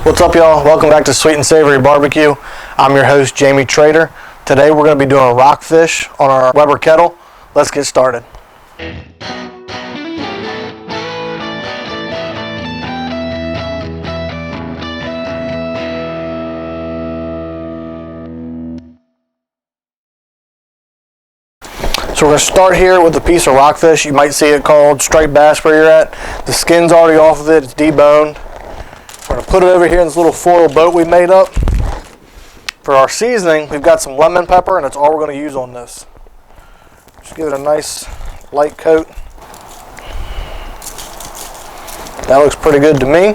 What's up, y'all? Welcome back to Sweet and Savory Barbecue. I'm your host, Jamie Trader. Today we're going to be doing rockfish on our Weber Kettle. Let's get started. So we're going to start here with a piece of rockfish. You might see it called striped bass where you're at. The skin's already off of it, it's deboned. We're going to put it over here in this little foil boat we made up. For our seasoning, we've got some lemon pepper, and that's all we're going to use on this. Just give it a nice light coat. That looks pretty good to me.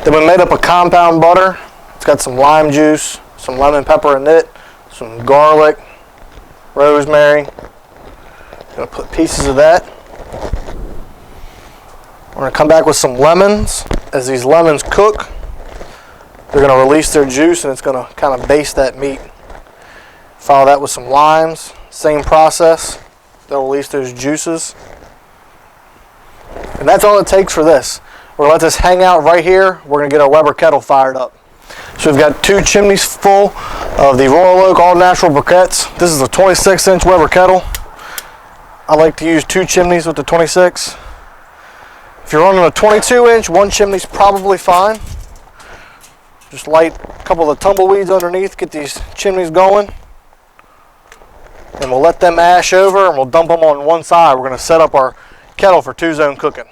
Then we made up a compound butter. It's got some lime juice, some lemon pepper in it, some garlic, rosemary. Gonna put pieces of that. We're gonna come back with some lemons. As these lemons cook, they're gonna release their juice and it's gonna kind of baste that meat. Follow that with some limes. Same process. They'll release those juices. And that's all it takes for this. We're gonna let this hang out right here. We're gonna get our Weber Kettle fired up. So we've got 2 chimneys full of the Royal Oak all natural briquettes. This is a 26-inch Weber Kettle. I like to use 2 chimneys with the 26. If you're running a 22-inch, 1 chimney's probably fine. Just light a couple of the tumbleweeds underneath, get these chimneys going. And we'll let them ash over and we'll dump them on one side. We're going to set up our kettle for 2-zone cooking.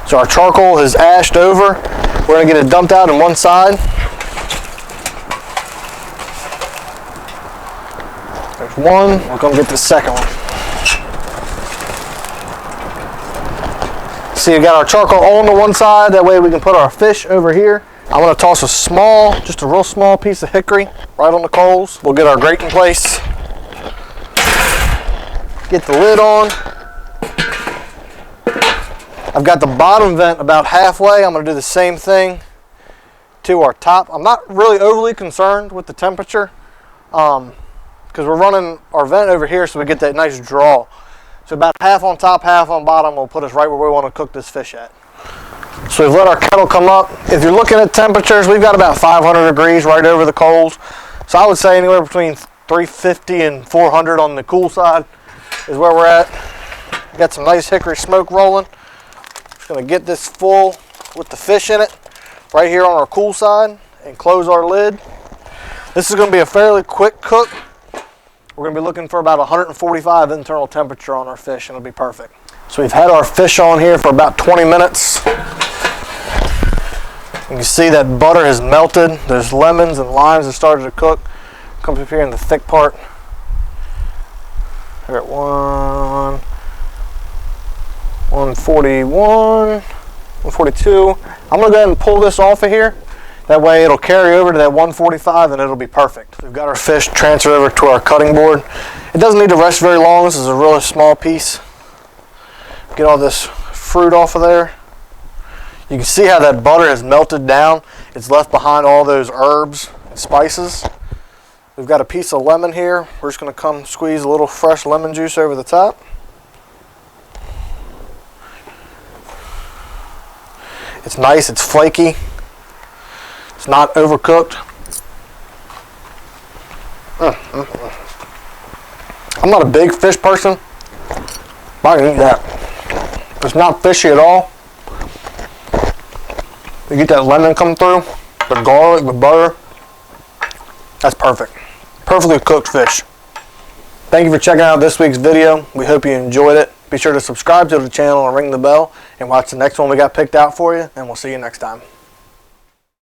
So our charcoal has ashed over. We're going to get it dumped out on one side. There's one. We're going to get the second one. See, we got our charcoal on the one side. That way we can put our fish over here. I'm going to toss just a real small piece of hickory right on the coals. We'll get our grate in place. Get the lid on. I've got the bottom vent about halfway. I'm going to do the same thing to our top. I'm not really overly concerned with the temperature because we're running our vent over here so we get that nice draw. So about half on top, half on bottom will put us right where we want to cook this fish at. So we've let our kettle come up. If you're looking at temperatures, we've got about 500 degrees right over the coals. So I would say anywhere between 350 and 400 on the cool side is where we're at. Got some nice hickory smoke rolling. Just going to get this full with the fish in it right here on our cool side and close our lid. This is going to be a fairly quick cook. We're going to be looking for about 145 internal temperature on our fish and it'll be perfect. So we've had our fish on here for about 20 minutes. You can see that butter has melted. There's lemons and limes that started to cook. Comes up here in the thick part. We're at 141, 142. I'm going to go ahead and pull this off of here. That way it'll carry over to that 145 and it'll be perfect. We've got our fish transferred over to our cutting board. It doesn't need to rest very long. This is a really small piece. Get all this fruit off of there. You can see how that butter has melted down. It's left behind all those herbs and spices. We've got a piece of lemon here. We're just going to come squeeze a little fresh lemon juice over the top. It's nice, it's flaky. It's not overcooked. I'm not a big fish person, but I can eat that. It's not fishy at all. You get that lemon come through, the garlic, the butter. That's perfect. Perfectly cooked fish. Thank you for checking out this week's video. We hope you enjoyed it. Be sure to subscribe to the channel and ring the bell and watch the next one we got picked out for you, and we'll see you next time.